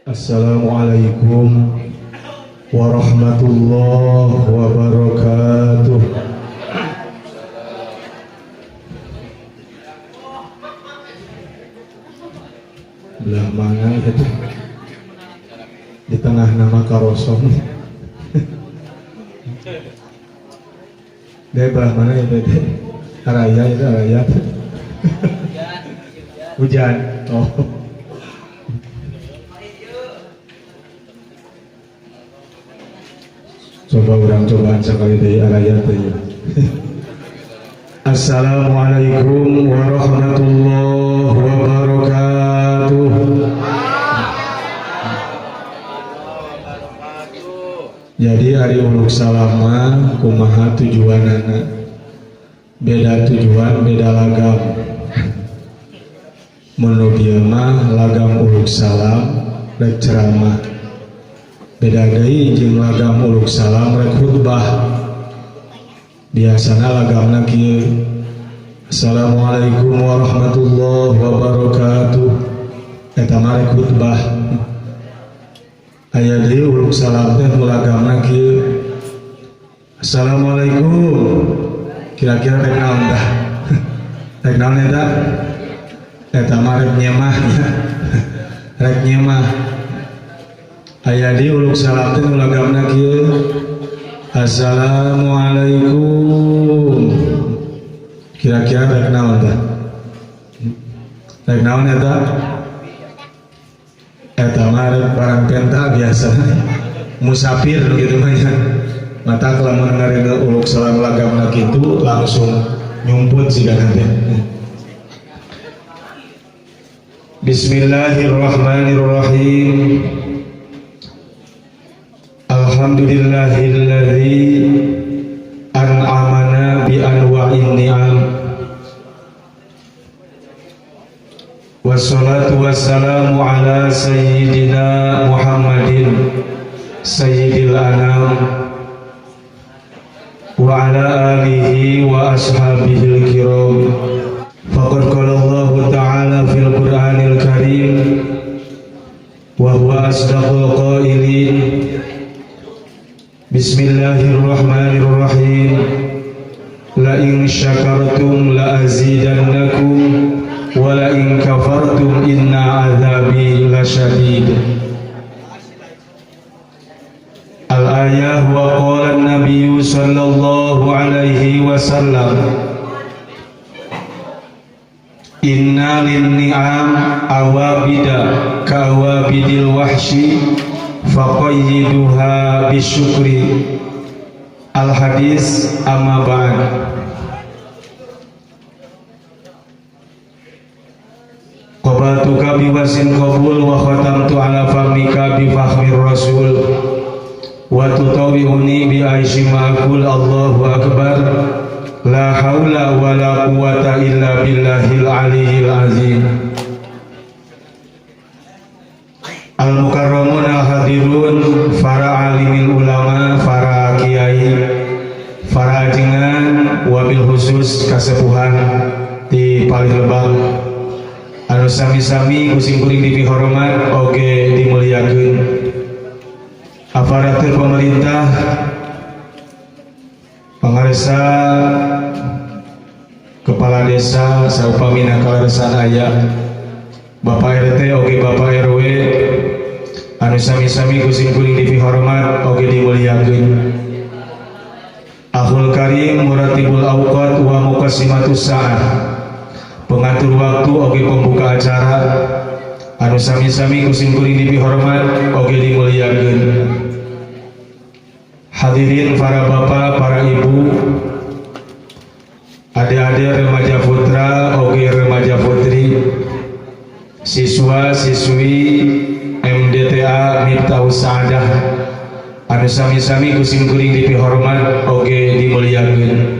Assalamualaikum warahmatullahi wabarakatuh. Belah mana itu? Di tengah nama karosong. Belah mana itu? Araya itu araya. Hujan. Oh. Coba orang cobaan sekali dari araya tadi. Assalamualaikum warahmatullahi wabarakatuh. Jadi hari uluk salama kumaha tujuanana. Beda tujuan, beda lagam. Menurut mah lagam uluk salam rek ceramah. Beda deui jeung lagam uluk salam rek khutbah. Biasana lagamna kieu. Assalamualaikum warahmatullahi wabarakatuh. Eta mah rek khutbah. Aya deui uluk salam teh lagamna kieu. Assalamualaikum. Kira-kira rek naon tah? Rek naon eta? Eta mah rek nyemah nya. Rek nyemah. Aya di uluk salam teh lagamna kieu. Assalamualaikum. Kira-kira rek naon tah? Rek naon eta? Eta mah rek barang penta biasa. Musafir gitu mah nya. Mata lamun ngareuna uluk salam lagamna kitu langsung nyumput sigana teh. Bismillahirrahmanirrahim. Alhamdulillahilladzi an'amana bi anwa'in ni'am. Wassalatu wassalamu ala sayyidina Muhammadin sayyidil anam wa ala alihi wa ashabihil kiram. Faqad qala Allah ta'ala fil Qur'anil Karim wa huwa asdaqul qailin. Bismillahirrahmanirrahim. La in syakartum la azidannakum wa la in kafartum inna azabi lasyadid. Al-ayah wa qala an-nabiy sallallahu alaihi wasallam inna lin-ni'am awabida ka awabidil wahshi faqayyiduha bisyukri. Al-hadis amma ba'd. Qabatuka biwasin qabul wa khatamtu ala famika bi fakhrir rasul wa tutawi'uni bi aishi ma'akul. Allahu akbar. La haula wa la quwata illa billahil aliyyil azim. Al-mukarramun al-hadirun, para alimil ulama, para kiai, para ajengan, wabil khusus kasepuhan di Palembang. Anu sami-sami kusim kuring dipihormat oge dimuliakeun. Aparatur pemerintah, pangaresa, kepala desa, saupamina kalaresan aya, Bapak RT oge Bapak RW, anu sami-sami kusim kuring dipihormat oge dimuliakeun. Akhul karim muratibul awqat wa muqassimatus sa'ah, pengatur waktu oge pembuka acara, anu sami-sami kusim kuring dipihormat oge dimuliakeun. Hadirin para bapak, para ibu, adik-adik remaja putra oge remaja putri, siswa siswi MDTA Miftahus Sa'adah, anu sami-sami kusim kuring dipihormat oge dimuliakeun.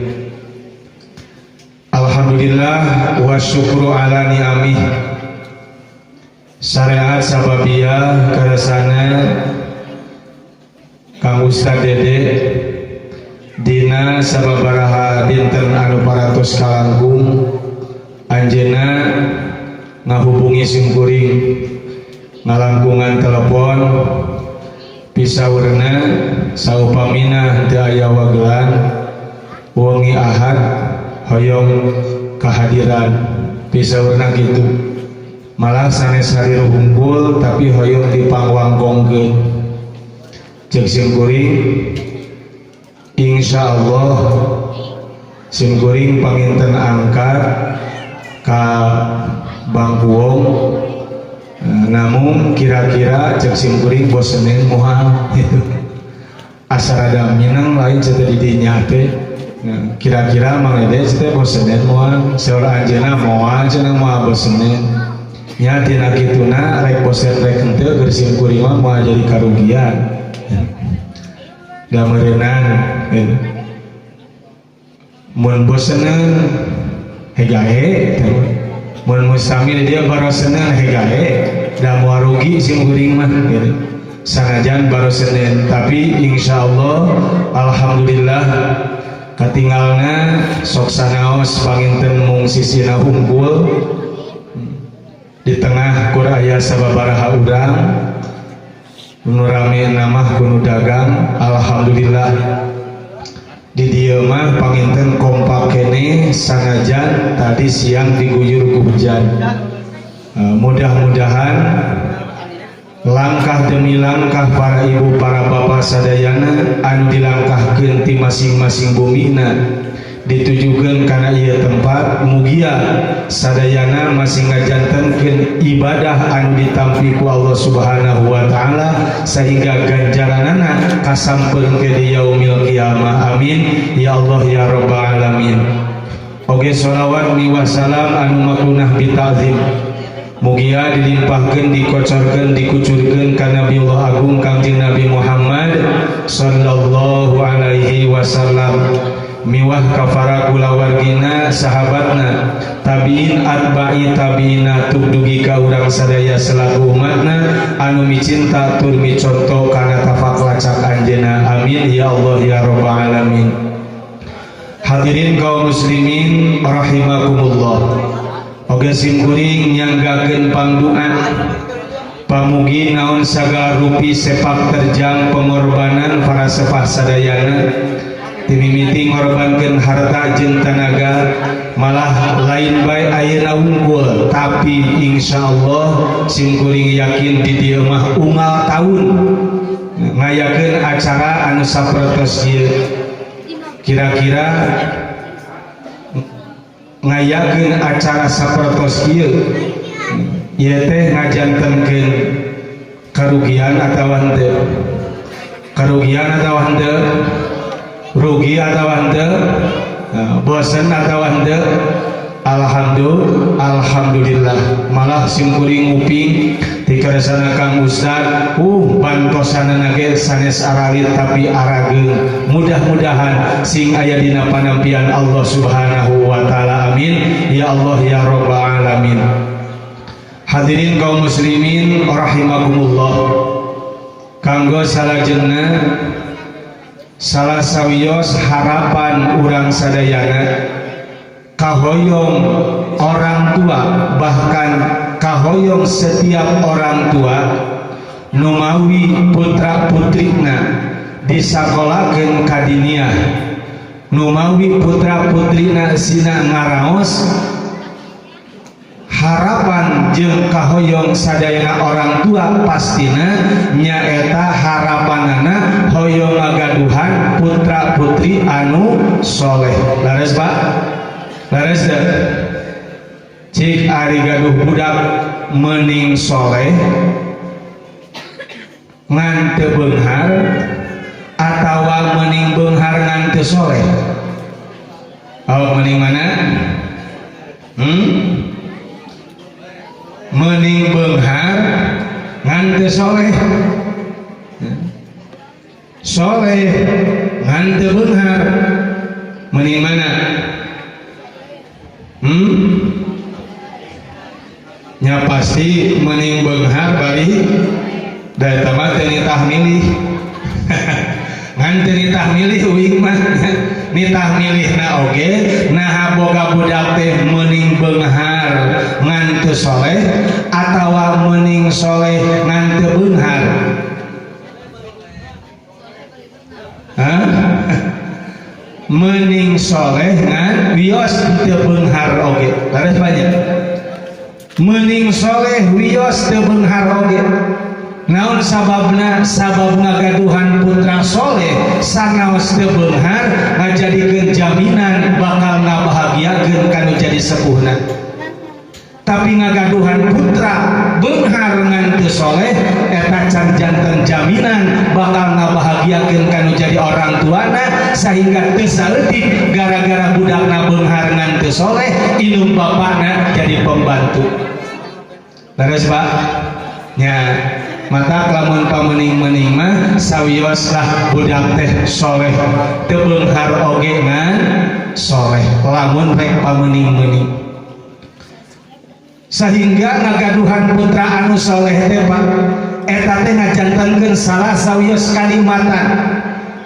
Alhamdulillah wa syukru ala ni'amih. Syariat sababiyah karasana Kang Ustaz Dede dina sababaraha dinten anu paratos kalangkung anjeunna ngahubungi simkuring ngalangkungan telepon pisaurna saupamina teu aya wagelan wengi Ahad hoyong kehadiran pisaurna gitu malah sanes hari hungkul tapi hoyong dipangwanggongkeun jeung simkuring insyaallah simkuring panginten angkat ka Bangkuwong namun kira-kira cek simkuring bosenin mual gitu asarada minang lain cerita di dinya teh kira-kira mangede cerita bosenin mual seorang anjeuna moal cenah moal bosenin nya tina kituna rek bosen rek henteu keur simkuring mah moal jadi karugian da meureunnan mun boseneun hegae mun musami dia baroseneun hegae da moal rugi simkuring mah gitu sanajan baroseneun tapi insyaallah alhamdulillah katinggalna sok sanaos panginten mung sisina hungkul di tengah kur aya sababaraha urang nu rame namah kuno dagang alhamdulillah di dieu mah panginten kompak kene sanajan tadi siang diguyur ku hujan mudah-mudahan langkah demi langkah para ibu para bapak sadayana anu dilangkahkeun ti masing-masing bumina ditujukeun kana ieu tempat mugia sadayana masing ngajantenkeun ibadah anu ditampi ku Allah Subhanahu wa taala sehingga ganjaranana kasampeun ke di yaumil qiyamah amin ya Allah ya rabbal alamin oge sholawat miwah salam anu makunah bitazim mugia dilimpahkeun dikocorkeun dikucurkeun ka Nabiullah agung Kangjeng Nabi Muhammad sallallahu alaihi wasallam miwah kafara kulawargina sahabatna tabiin atba'i tabiina tugdugi ka urang sadaya selaku umatna anu micinta tur miconto kana tafak lacak anjeuna amin ya Allah ya rabbal alamin hadirin kaum muslimin rahimakumullah oge simkuring nyanggakeun pangduan pamugi naon sagala rupi sepak terjang pengorbanan para sepah sadayana timimiti ngorbankeun harta jeung tenaga malah lain bae ayeuna unggul tapi insyaallah simkuring yakin di dieu mah unggal taun ngayakeun acara anu sapertos ieu kira-kira ngayakeun acara sapertos ieu ieu teh ngajantenkeun karugian atawa henteu karugian atawa henteu rugi atau henteu bosen atau henteu alhamdulillah malah simkuring nguping ti karesana Kang Ustad bantosana ge sanes aralit tapi arageung mudah-mudahan sing aya dina panampian Allah Subhanahu wa taala amin ya Allah ya rabbal alamin hadirin kaum muslimin rahimakumullah kanggo salajengna salah sawios harapan urang sadayana kahoyong orang tua bahkan kahoyong setiap orang tua numawi putra putrina disakolakeun ka dinia numawi putra putrina sina ngaraos harapan jeung kahoyong sadayana orang tua pastina nyaeta harapanana hoyong ngagaduhan putra putri anu soleh lares Pak lares deh cik ari gaduh budak mending soleh ngan teu beunghar atawa mending beunghar ngan teu soleh mending mana mending beunghar ngan teu soleh soleh ngan teu beunghar mending mana nya pasti mending beunghar bari da eta mah teu nitah milih ngan teu nitah milih uing mah nitah milihna oge nah boga budak teh mending beunghar beunghar ngan teu soleh atawa meuning soleh ngan teu beunghar? Meuning soleh ngan wios teu beunghar oge. Laras banyak. Meuning soleh wios teu beunghar oge. Naon sababna? Sabab ngagaduhan putra soleh sanaos teu beunghar ngajadikeun jaminan bakal ngabahagiakeun kanu jadi sepuhna. Tapi ngagaduhan putra beunghar ngan teu soleh eta can janten jaminan bakal ngabahagiakeun kanu jadi orang tuana, sehingga teu saeutik gara-gara budakna beunghar ngan teu soleh indung bapakna jadi pembantu. Terus Pak nya mata lamun pamening-mening mah sawioslah budak teh soleh teu beunghar oge ngan soleh lamun rek pamening-mening, sehingga ngagaduhan putra anu soleh teh Pak eta teh ngajantenkeun salah sawios kalimatan.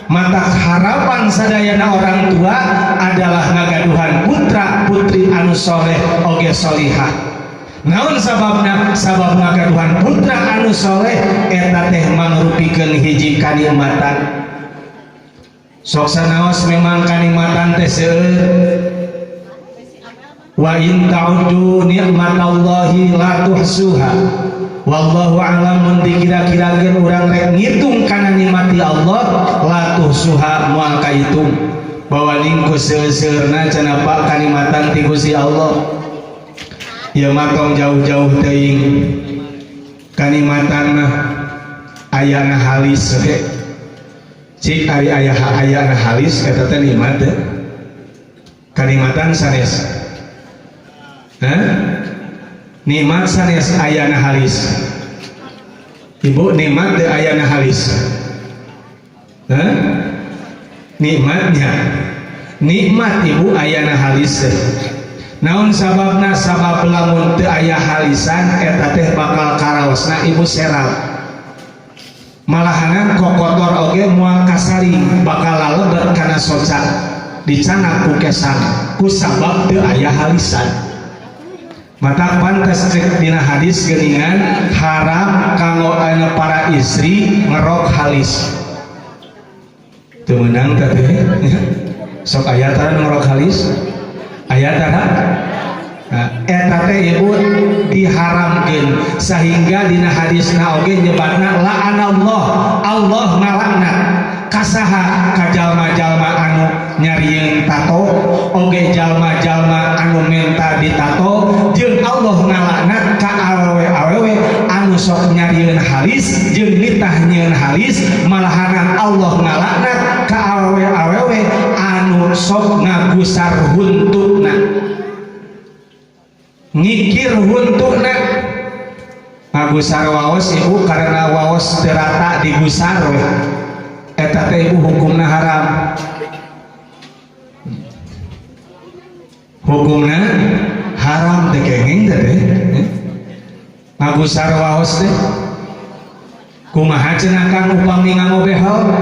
Mata harapan sadayana orang tua adalah ngagaduhan putra putri anu soleh oge solihah. Naon sababna? Sabab ngagaduhan putra anu soleh eta teh mangrupikeun hiji kanikmatan. Sok sanaos memang kanikmatan teh seueur. Wa in ta'uddu nikmatallahi la tuhsuha. Wallahu a'lam. Mun dikira-kirakeun urang rek ngitung kana nikmati Allah la tuhsuha moal kahitung. Bahwa ningku seueur-seueurna cenapa kanikmatan ti Gusti Allah. Ya matong jauh-jauh teuing kanikmatan ayana halis we. Cik ari ayana halis eta teh nikmat teh. Kanikmatan sanes. Nikmat sanes ayana halis. Ibu nikmat teh ayana halis. Nikmatnya. Nikmat ibu ayana halis. Naon sababna? Sabab lamun teu aya halisan eta teh bakal karaosna ibu serap. Malahan kokotor oge moal kasaring bakal lalebet kana soca dicana ku kesan ku sabab teu aya halisan. Mata pantes cek dina hadis geuningan haram kanggo para istri ngerok halis. Teu meunang teh sok aya tara ngerok halis. Ayat eta teh ibu diharamkeun, sehingga dina hadisna oge nyebutna la'anallah, Allah ngalaknat kasaha ka jalma-jalma anu nyarieun tato oge jalma-jalma anu menta ditato, jeung Allah ngalaknat ka awewe-awewe anu sok nyarieun halis jeung nitah nyieun halis. Malahan Allah ngalaknat ka awewe-awewe anu sok ngagusar huntukna, ngikir huntukna. Ngagusar waos ibu karena waos terata digusar we eta teh ibu hukumna haram. Hukumna haram teh kenging teh ngagusar waos teh. Kumaha cenah Kang upami ngangobehel?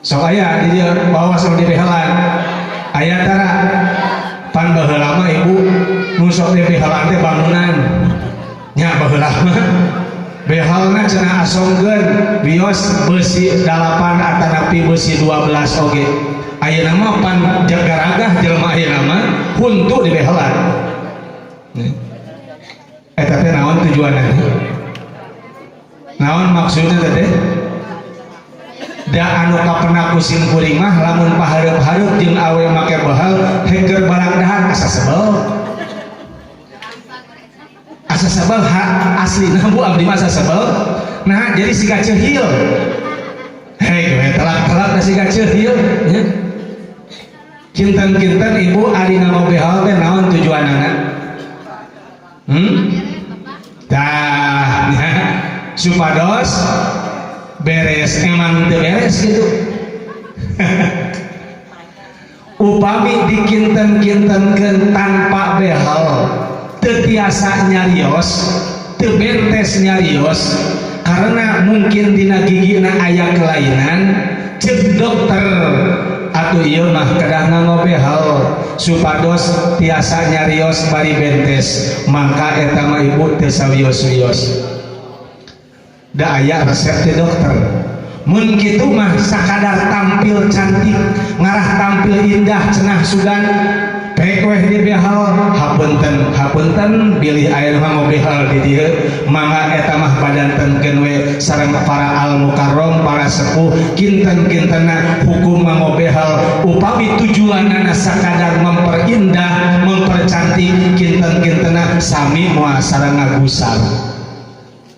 Sok aya di dieu waos di behelan. Aya tara pan baheula mah ibu nu sok di behelan teh bangunan. Nya baheula mah behalna cenah asongkeun bios beusi 8 atanapi beusi 12 oge. Ayeuna mah pan jagaragah jelema ayeuna mah huntu di behelan. Eta teh naon tujuanna? Naon maksudna teh? Da anu kapena kusim kuring mah lamun pahareup-hareup jeung awe make behel heger barang dahan asa sebel. Asa sebel aslina bu abdi mah asa sebel. Nah jadi siga ceuhil. Hei telak-telak da siga ceuhil nya. Kinten-kinten ibu ari ngabehel teh naon tujuanna? Tah supados beres emang teu beres gitu. Upami dikinten-kintenkeun tanpa behel teu tiasa nyarios, teu bentes nyarios karena mungkin dina gigina aya kelainan, cek dokter atuh ieu mah kedah ngangobehal supados tiasa nyarios bari bentes mangka eta mah ibu teu sawios-wios da aya resep ti dokter mun kitu mah sakadar tampil cantik ngarah tampil indah cenah sugan pek weh dibehal hapunten bilih aya mah ngobehal di dieu mangga eta mah padantenkeun we sareng para al mukarrom para sepuh kinten-kintena hukum ngobehal upami tujuanna sakadar memperindah mempercantik kinten-kintena sami moal sareng ngagusar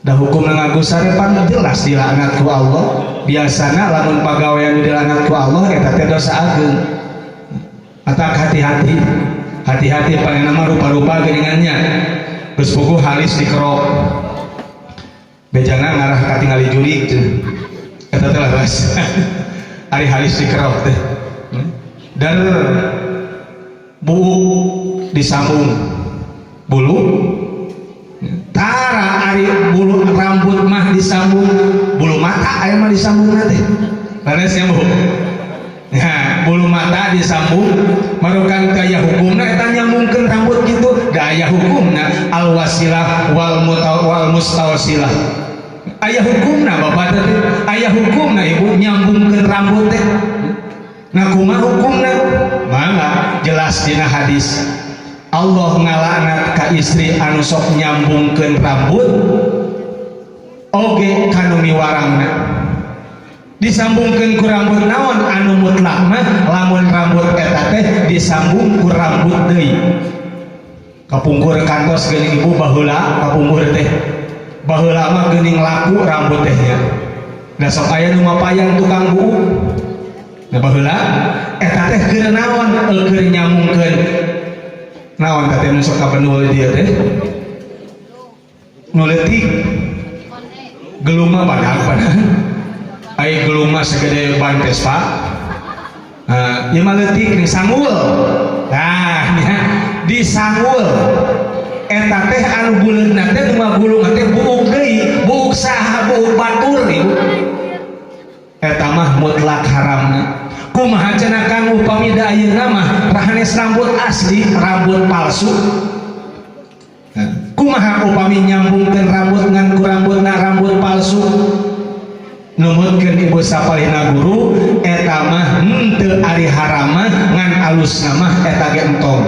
da hukum ngagusar pan jelas dilaknat ku Allah biasana lamun pagawean dilaknat ku Allah eta teh dosa ageung atak hati-hati paling nama rupa-rupa geuningannya geus puguh halis dikerok bejana ngarah katingali jurig eta teh laras ari halis dikerok teh dan buuk disambung bulu tara ari bulu rambut mah disambung bulu mata aya mah disambung teh laras nyambung ya bulu mata disambung marukan daya hukumna eta nyambungkeun rambut gitu daya hukumna al wasilah wal mustawsilah aya hukumna bapak teh aya hukumna ibu nyambungkeun rambut teh nah kumaha hukumna mangga jelas dina hadis Allah ngalaknat ka istri anu sok nyambungkeun rambut oge kanu miwarangna disambungkeun ku rambut naon anu mutlak mah lamun rambut eta teh disambung ku rambut deui kapungkur kantos geuning ibu baheula kapungkur teh baheula mah geuning laku rambut teh nya da sok aya nu mapayang tukang buuk da baheula eta teh keur naon keur nyambungkeun naon teh nu sok kabenul dieu teh nu leutik gelung mah badak ai gelung mah segede ban Vespa ieu mah leutik ning sanggul nah nya disanggul eta teh anu buleudna teh nu gulung teh buuk deui buuk saha buuk batur ibu eta mah mutlak haramna kumaha cenah kang upami da ayeuna mah rahanes rambut asli rambut palsu kumaha upami nyambungkeun rambut ngan ku rambutna rambut palsu numutkeun ibu sapalihna guru eta mah teu ari haram ngan alusna mah eta ge entong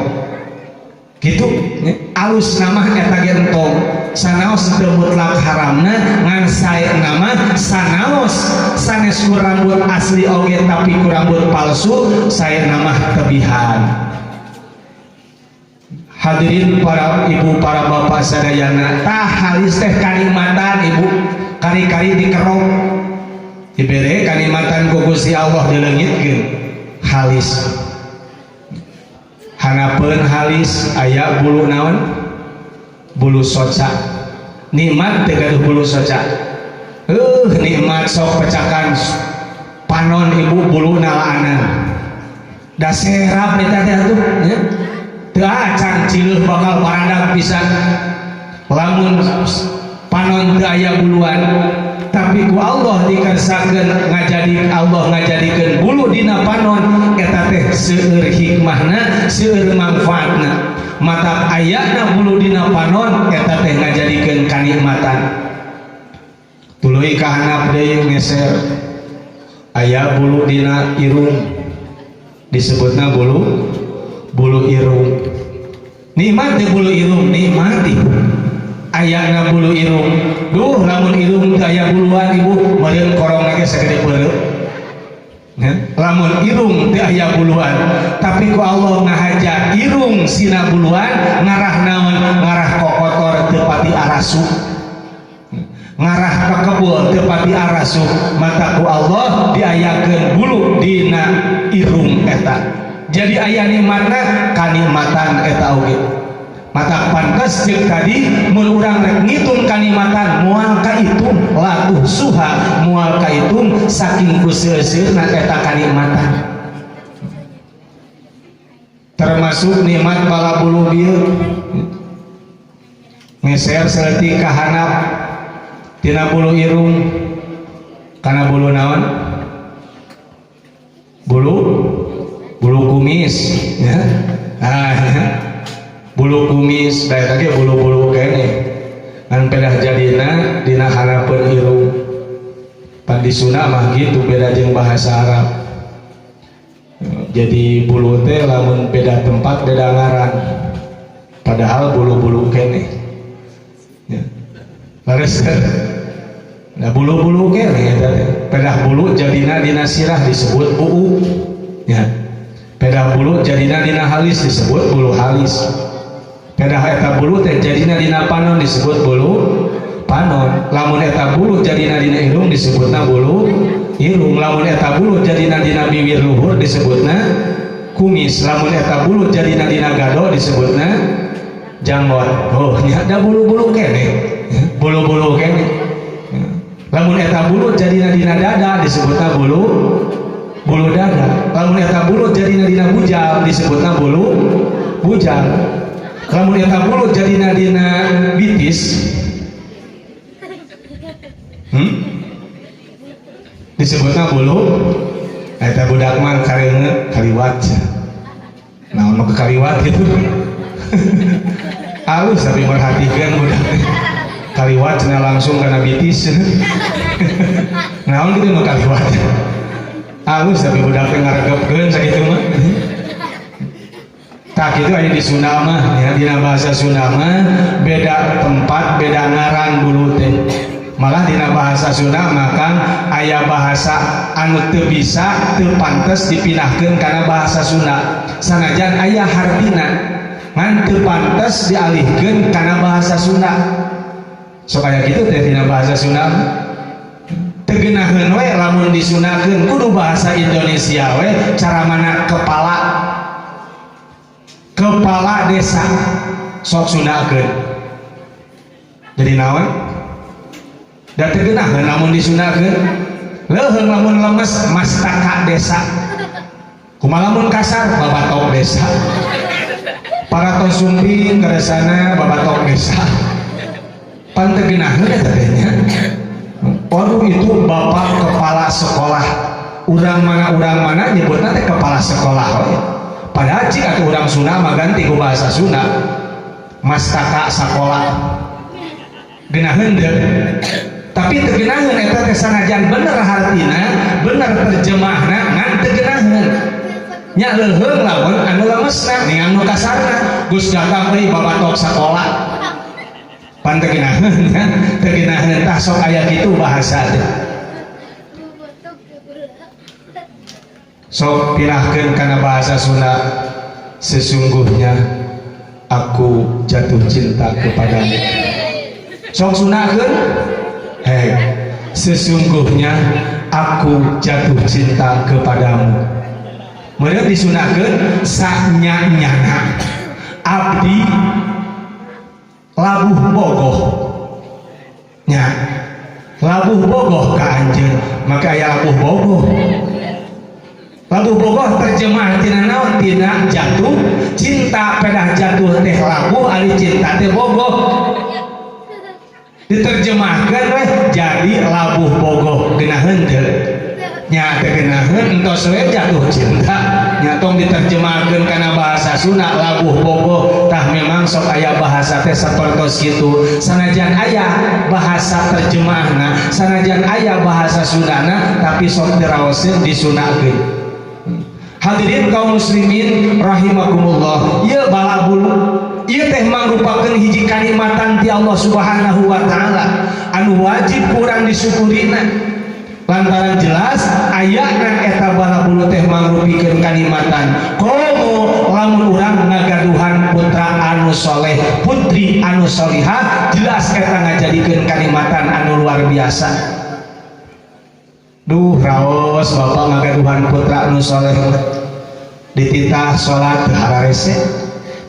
kitu alusna mah eta ge entong sanaos teu mutlak haramna ngan saena mah sanaos sanes ku rambut asli oge tapi ku rambut palsu saena mah tebihan. Hadirin para ibu para bapak sadayana tah halis teh kanikmatan ibu kari-kari dikerok dibere kanikmatan ku Gusti Allah dileungitkeun halis hanapeun halis aya bulu naon bulu soca nikmat teh gaduh bulu soca nikmat sok pecakan panon ibu bulu nalaanan da serap eta teh atuh nya teu acan cileuh bakal paradak pisan lamun panon teu aya buluan tapi ku Allah dikersakeun Allah ngajadikeun bulu dina panon eta teh seueur hikmahna seueur manfaatna mata ayana bulu dina panon eta teh ngajadikeun kanikmatan tuluy ka handap deui ngeser aya bulu dina irung disebutna bulu irung nikmat teh bulu irung nikmati ayana bulu irung duh lamun irung teh aya buluan ibu meureun korong ge sagede peureuh lamun irung teh aya buluan tapi ku Allah ngahaja irung sina buluan ngarah naon ngarah kokotor teu pati arasu ngarah ka kebul teu pati arasu mata ku Allah diayakeun bulu dina irung eta jadi aya nikmatna kanikmatan eta oge mata pantes jeung tadi mun urang rek ngitung kanikmatan moal kaitung latuh suha moal kaitung saking kuseuseurna eta kanikmatan termasuk nikmat bala bulu bieu ngeser seleutik ka handap tina bulu irung kana bulu naon bulu kumis ya. Nah, ya. Bulu kumis daerah lagi bulu-bulu kene kan pedah jadina dina harapan irung pan di Sunda mah gitu beda jeung bahasa Arab. Jadi bulu teh lamun beda tempat beda ngaran padahal bulu-bulu kene ya. Lares kan nah bulu-bulu kene ya, pedah bulu jadina dina sirah disebut buu ya. Pedah bulu jadina dina halis disebut bulu halis. Pedah eta bulu teh jadina dina panon disebut bulu panon. Lamun eta bulu jadina dina irung disebutna bulu irung. Lamun eta bulu jadina dina bibir luhur disebutna kumis. Lamun eta bulu jadina dina gado disebutna janggot. Oh nya ada bulu-bulu kene bulu-bulu kene. Lamun eta bulu jadina dina dada disebutna bulu dada. Lamun eta bulu jadina dina bujal disebutna bulu bujal. Lamun eta bulu jadina dina bitis disebutna bulu eta budak man karenge kaliwat. Nah ono kaliwat gitu halus tapi merhatikan budak kaliwat cenah langsung kena bitis naon gitu mah kaliwat halus tapi budak teh ngaregepkeun sakitu mah. Tak itu aya di Sunda mah ya, dina bahasa Sunda mah beda tempat beda ngaran bulu teh. Malah dina bahasa Sunda makan aya bahasa anu teu bisa teu pantes dipindahkeun kana bahasa Sunda. Sanajan aya hartina ngan teu pantes dialihkeun kana bahasa Sunda. Sok aya kitu teh dina bahasa Sunda. Teu geunaheun we lamun disunahkeun kudu bahasa Indonesia we cara mana kepala desa sok sundakeun jadi naon da teu geunaheun lamun disundakeun leuheung lamun lemes mastaka desa kumaha lamun kasar babatok desa paratos sumping keresana babatok desa pan teu geunaheun eta teh nya. Waduh itu bapak kepala sekolah urang mana nyebutna teh kepala sekolah we. Padahal jika orang Sunda mah ganti ku bahasa Sunda mastaka sakola geunaheun deuk tapi teu geunaheun eta teh sanajan bener hartina bener terjemahna ngan teu geunaheun nya leuheung lamun anu lemesna ningan nu kasarna geus datang deui babatok sakola pan teu geunaheun nya teu geunaheun tah sok aya kitu bahasa teh. Sok pilahkeun kana bahasa Sunda sesungguhnya aku jatuh cinta kepadamu. Sok sunahkeun sesungguhnya aku jatuh cinta kepadamu. Meureun disunahkeun sanyanyana abdi labuh bogoh nya labuh bogoh ka anjeun maka aya labuh bogoh. Labuh bogoh terjemah tina naon tina jatuh cinta pedah jatuh teh labuh ari cinta teh bogoh diterjemahkan weh jadi labuh bogoh geunaheun teu nya teh geunaheun entos we jatuh cinta nya tong diterjemahkeun kana bahasa Sunda labuh bogoh tah memang sok aya bahasa teh sapertos kitu sanajan aya bahasa terjemahna sanajan aya bahasa Sundana tapi sok diraoseun disunahkeun. Hadirin kaum muslimin rahimakumullah, ieu bala bulu ieu teh mangrupakeun hiji kanikmatan ti Allah Subhanahu wa taala anu wajib kurang disyukurina lantaran jelas ayana eta bala bulu teh mangrupikeun kanikmatan komo lamun urang ngagaduhan putra anu soleh putri anu solihah jelas eta ngajadikeun kanikmatan anu luar biasa. Duh raos bapak ngagaduhan putra anu soleh dititah sholat teu hararese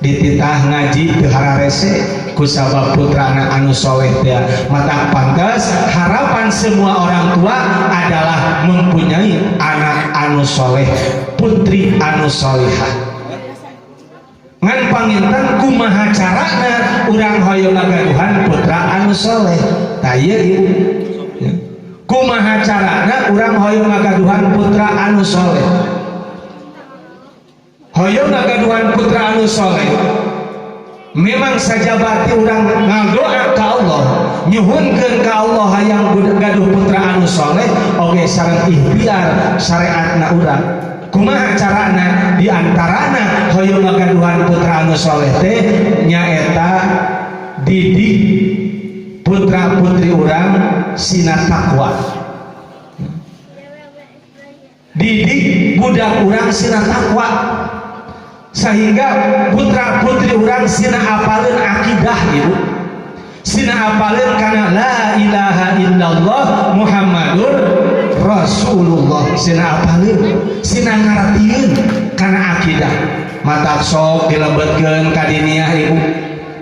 dititah ngaji teu hararese kusabab putrana anu soleh teh mata pantas harapan semua orang tua adalah mempunyai anak anu soleh putri anu solihah ngan panginten kumaha carana urang hoyong ngagaduhan putra anu soleh tah ieu kumaha carana urang hoyong ngagaduhan putra anu soleh hoyong ngagaduhan putra anu soleh. Memang sajabati urang ngadoa ka Allah, nyuhunkeun ka Allah hayang gaduh putra anu soleh, oge sareng ikhtiar syariatna urang. Kumaha carana? Diantarana hoyong ngagaduhan putra anu soleh teh nyaeta didik putra putri urang sina takwa. Didik budak urang sina takwa, sehingga putra putri urang sina apaleun akidah ibu, sina apaleun kana la ilaha illallah Muhammadur Rasulullah, sina apaleun, sina ngartieun kana akidah. Matak sok dilebetkeun ka diniyah ibu,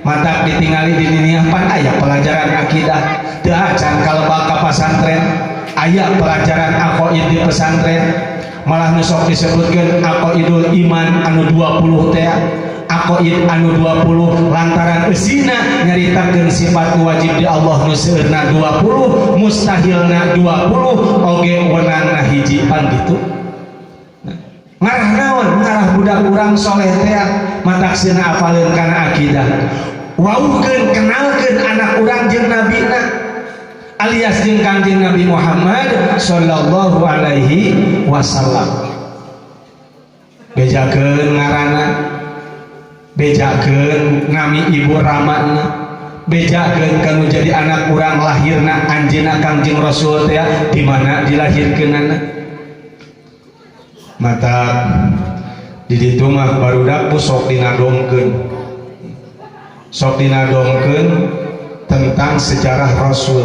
matak ditingali di diniyah pan aya pelajaran akidah. Teu acan kalebak ka pasantren aya pelajaran aqaid di pesantren, malah nusok disebutkan aqaidul iman anu 20 teh, aqaid anu 20 lantaran eusina nyaritakeun sifat wajib di Allah nu seueurna 20, mustahilna 20, oge wenangna hiji pan gitu. Ngarah naon? Ngarah budak urang soleh teh matak sina apaleun kana akidah, waukeun kenalkeun anak urang jeung nabina alias jeung Kanjeng Nabi Muhammad sallallahu alaihi wasallam. Bejakeun ngaranna, bejakeun nami ibu ramana, bejakeun kanu jadi anak urang lahirna anjeunna Kangjeng Rasul teh di mana dilahirkeunana. Mata di ditu mah barudak sok dinadongkeun, sok dinadongkeun tentang sejarah Rasul,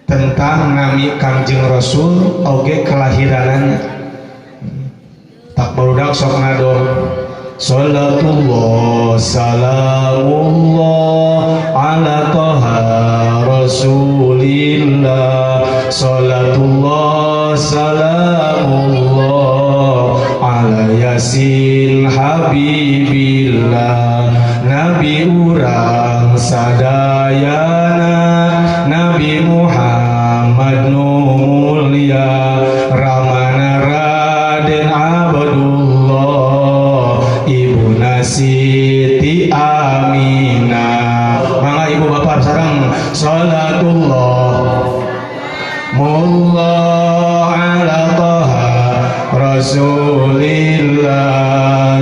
tentang nami Kangjeng Rasul oge kelahiranannya. Tak barudak sok ngadong salatullah salamullah ala toha rasulillah, salatullah salamullah ala yasin habibillah, nabi urang sadayana Nabi Muhammad nu mulia, ramana Raden Abdullah, ibuna Siti Aminah. Mangga ibu bapak sareng salatullah mullah ala toha rasulillah,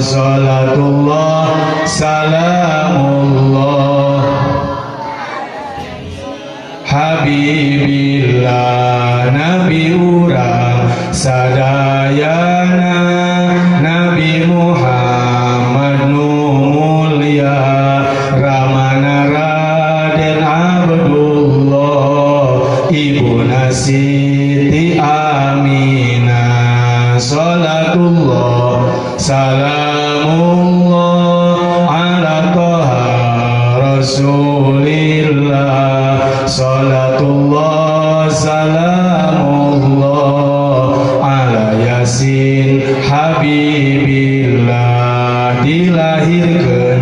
salatullah salamullah habibillah, nabi urang sadayana Nabi Muhammad nu mulia, ramana Raden Abdullah, ibuna Siti Aminah, salatullah salamullah ala toha rasulillah, salatullah salamullah ala yasin habibillah. Dilahirkeun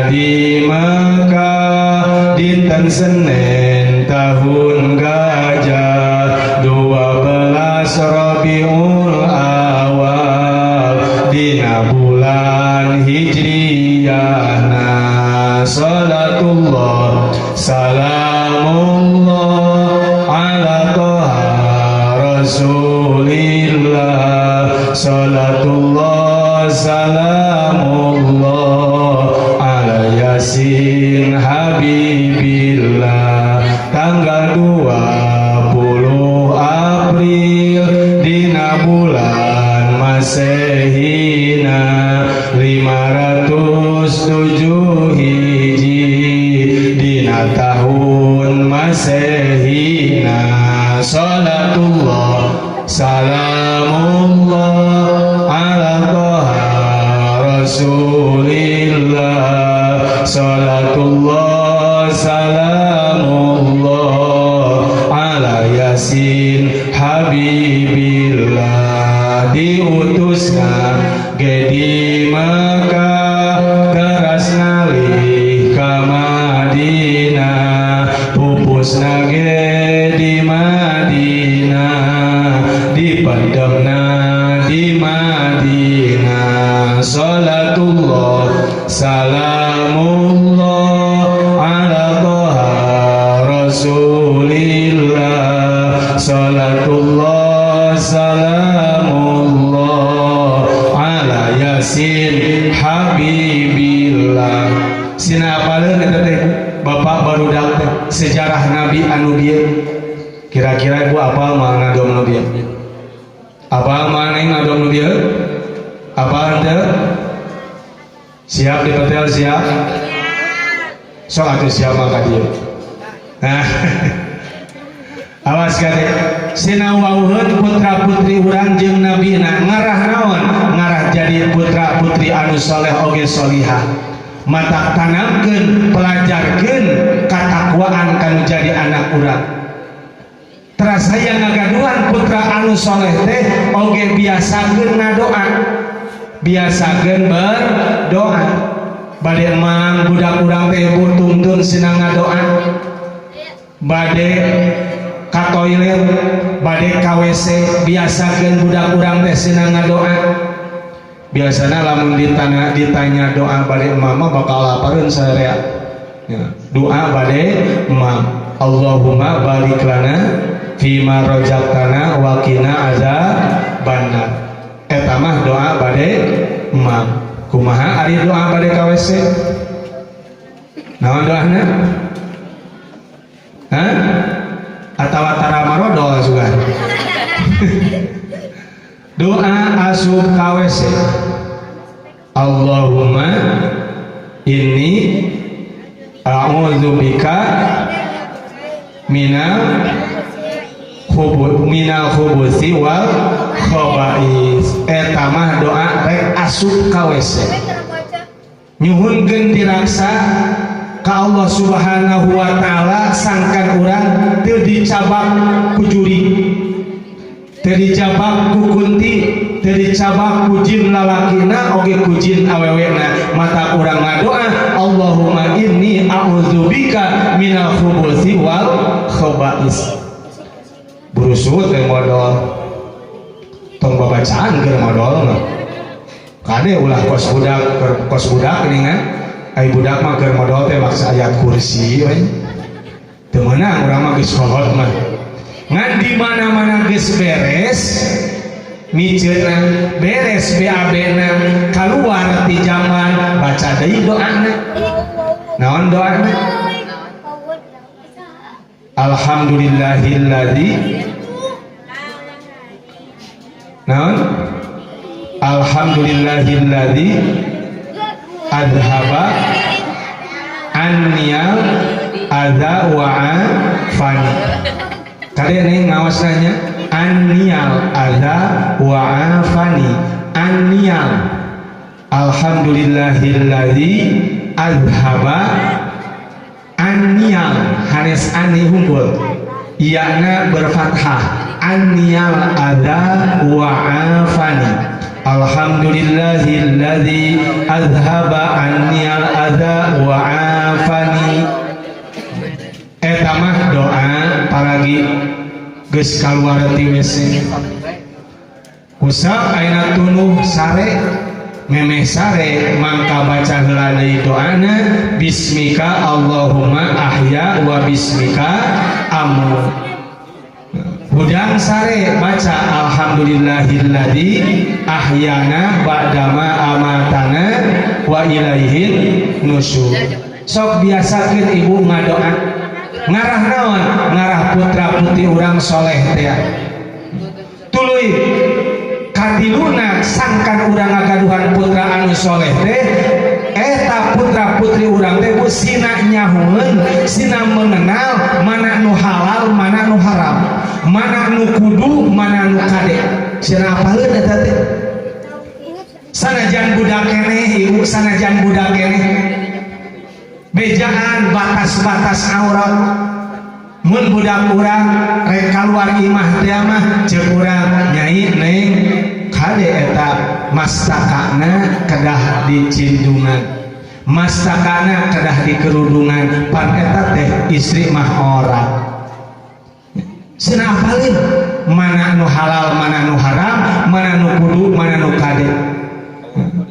di Makkah dinten Senin tahun Gajah 12 Rabiul Awal dina bulan Hijriyana, salatullah salamullah ala toha rasulillah, salatullah salamullah ala yasin habibillah. Tanggal 20 April dina bulan Masehina 507 hiji dina tahun Masehina, salatullah salamullah ala toha rasulillah, salatullah salamullah ala yasin habibillah. Diutusna ge di Makkah teras ngalih ka Madinah, pupusna ge di Madinah, dipendemna di Madinah. salatullah salamullah ala toha rasulillah salatullah salamullah ala yasin habibillah. Sina apaleun eta teh bapak barudak teh sejarah nabi anu bieu. Kira-kira ibu apal mah ngadom nu bieu? Apal mah neng ngadom nu bieu? Apal teu? Siap dipetel siap? Sok atuh siap mah ka dieu. Nah. Awas kade sina wauheun putra-putri urang jeung nabina ngarah naon? Ngarah jadi putra-putri anu saleh oge salihah. Mata tanamkeun, pelajarkeun katakwaan kanu jadi anak urang. Terasa yang ngagaduhan putra anu soleh teh oge biasakeun ngadoa, biasakeun berdoa. Bade emang budak urang teh tuntun sina ngadoa, bade ka toilet, bade ka WC, biasakeun budak urang teh sina ngadoa. Biasana lamun ditanya doa bade emang mah bakal lapareun saarea. Ya, doa bade emang Allahumma barik lana fima rojaktana wakina azabannar. Eta mah doa bade emang. Kumaha ari doa bade ka WC? Naon doana? Hah? Atawa tara marodol sugan. Doa asup ka WC. Allahumma inni a'udzubika minal khubuthi wal khaba'is. Eta mah doa rek asup ka WC. Nyuhunkeun diraksa ka Allah Subhanahu wa taala sangkan urang teu dicabak ku juri, teu dicabak ku kunti, teu dicabak ku jin lalakina oge ku jin awewena. Mata urang ngadoa Allahumma inni a'udzubika minal khubuthi wal khaba'is. Burusut yang modal tong babacaan keur modal mah kade ulah kos budak geuningan ai budak mah keur modal teh maksa ayat kursi we teu meunang urang mah geus sholat mah ngan di mana-mana geus beres miceuna beres BAB-na kaluar ti jaman baca deui doana. Naon doana? Alhamdulillahilladzi naon? Alhamdulillahilladzi adhaba anniyal adza wa afani. Kalian nih ngawas nanya anniyal adza wa afani. Anniyal alhamdulillahilladzi adhaba anniyal hanes ani humpul iyana berfathah anniyal adza wa afani. Alhamdulillahilladzi adhaba anniyal adza wa afani. Eta mah doa paragi geus kaluar ti WC usap ayeuna tunuh sare memeh sare mangka baca heula deui doana bismika Allahumma ahya wa bismika amut. Hudang sare baca alhamdulillahilladzi ahyana ba'dama amatana wa ilaihin nusyur. Sok biasakeun ibu ngadoa ngarah naon? Ngarah putra putri urang soleh teh. Tuluy kadiluna sangkan urang ngagaduhan putra anu soleh teh eta putra putri urang teh sina nyahoeun, sina mengenal mana nu halal mana nu haram, mana nu kudu mana nu kade. Sina apaleun eta teh? Sanajan budak keneh ibu, sanajan budak keneh bejaan batas-batas aurat. Mun budak urang rek kaluar imah teh mah ceuk urang nyai neng kade eta mastakana kedah di cindungan, mastakana kedah di kerudungan, pan eta teh istri mah orang. Cenah apalin mana nu halal mana nu haram, mana nu kudu mana nu kade.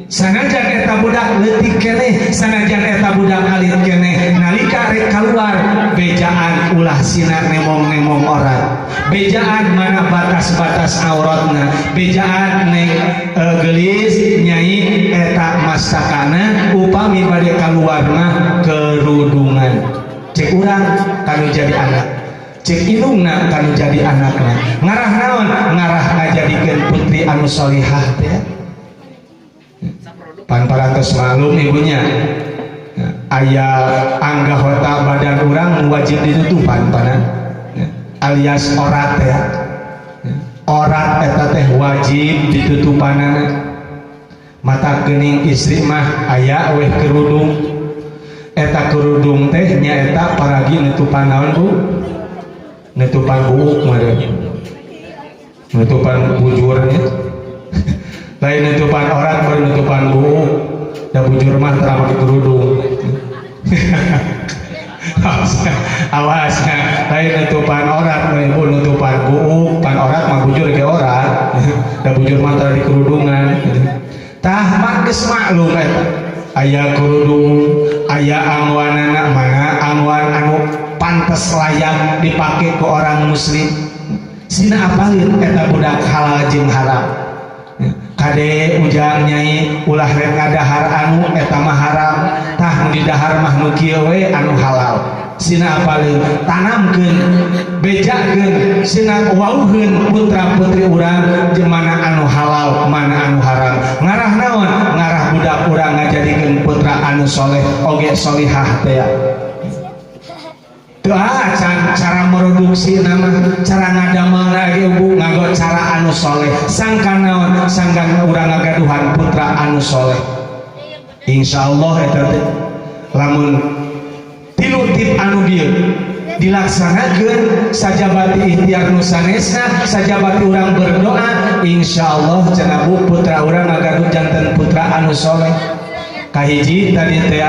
sanajan eta budak leutik keneh, sanajan eta budak alit keneh, nalika rek kaluar bejaan ulah sinar nemong-nemong orang, bejaan mana batas-batas auratna, bejaan neng gelis nyai eta masakana upami bade kaluar mah kerudungan. Cek urang kanu jadi anak, cek indungna kanu jadi anakna, ngarah naon, ngarah ngajadikeun putri anu solihah teh. Pan parantos malum ibunya ayah anggota badan orang wajib ditutupan panan alias orat ya, orat eta teh wajib ditutupanana. Mata geuning istri mah aya weh kerudung, eta kerudung teh nyaeta paragi nutupan naon Bu? Nutupan buuk mah, nutupan bujurnya. Lain nutupan orang baru nutupan buuk, dan bujur mah terang pakai kerudung. Awasnya lain nutupan orang baru nutupan buuk, pan orang mah bujur ke orang, dan bujur mah terang di kerudungan. Tah makes maklum eta, aya kerudung, aya angwanana mana angwan anu pantes layak dipakai ke orang muslim. Sina apalin eta budak halal jeung haram. Kade ujang nyai ulah rek ngadahar anu eta mah haram, tah nu didahar mah nu kieu we anu halal. Sina apalin tanamkeun, bejakeun, sina wauheun putra putri urang jeung mana anu halal, mana anu haram. Ngarah naon? Ngarah budak urang ngajadikeun putra anu soleh oge solihah teh. Doa cara mereduksi nama, cara ngadamel lagi ibu ngagot cara anu soleh. Sangkan naon, sangkan urang ngagaduhan putra anu soleh. Insya Allah eta teh lamun tilu tip anu dieu dilaksanakeun sajabati ikhtiar nu sanesna, sajabati urang berdoa, insya Allah cenah Bu putra urang ngagaduh janten putra anu soleh. Kahiji tadi teh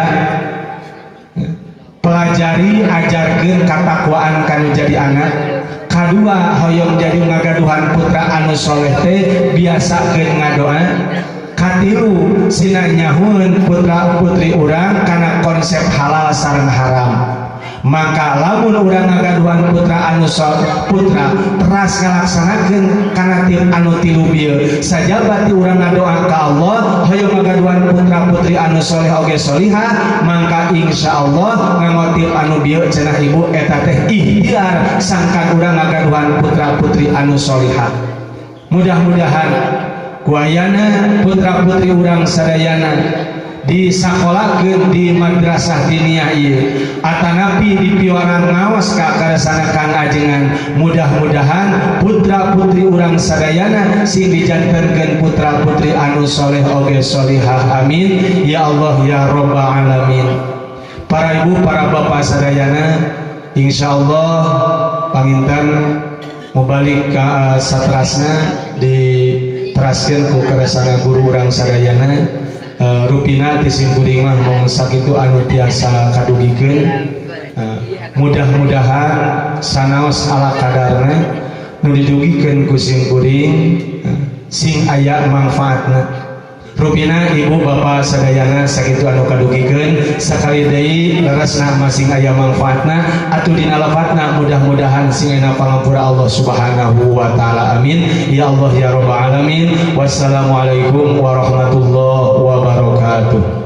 pelajari ajarkeun katakwaan kanu jadi anak. Kadua hoyong jadi ngagaduhan putra anu soleh teh biasakeun ngadoa. Katilu sina nyahun putra putri urang kana konsep halal sareng haram. Maka lamun urang ngagaduhan putra anu soleh, putra teras ngalaksanakeun kana tip anu tilu bieu, sajabati urang ngadoa ka Allah hoyong ngagaduhan putra putri anu soleh oge solihah, mangka insyaallah ngangotip anu bieu cenah ibu eta teh ikhtiar sangkan urang ngagaduhan putra putri anu solihah. Mudah-mudahan kuayana putra putri urang sadayana disakolakeun di madrasah diniyah ieu atanapi di piwaran ngaos ka karesana kang ajengan. Mudah-mudahan putra putri urang sadayana sing dijantenkeun putra putri anu soleh oge solihah, amin ya Allah ya rabbal alamin. Para ibu para bapak sadayana insyaallah panginten mubalik ka satrasna diteraskeun ku karesana guru urang sadayana. Rupina tisim kuring mah mong sakitu anu tiasa kadugikeun. Mudah-mudahan sanaos ala kadarna nu didugikeun ku sim kuring sing aya manfaatna. Rupina ibu bapak sadayana sakitu anu kadugikeun, sakali deui leresna masing aya manfaatna atuh dina lafadzna mudah-mudahan sing aya pangampura Allah Subhanahu wa taala, amin ya Allah ya rabbal alamin. Wassalamualaikum warahmatullahi wabarakatuh.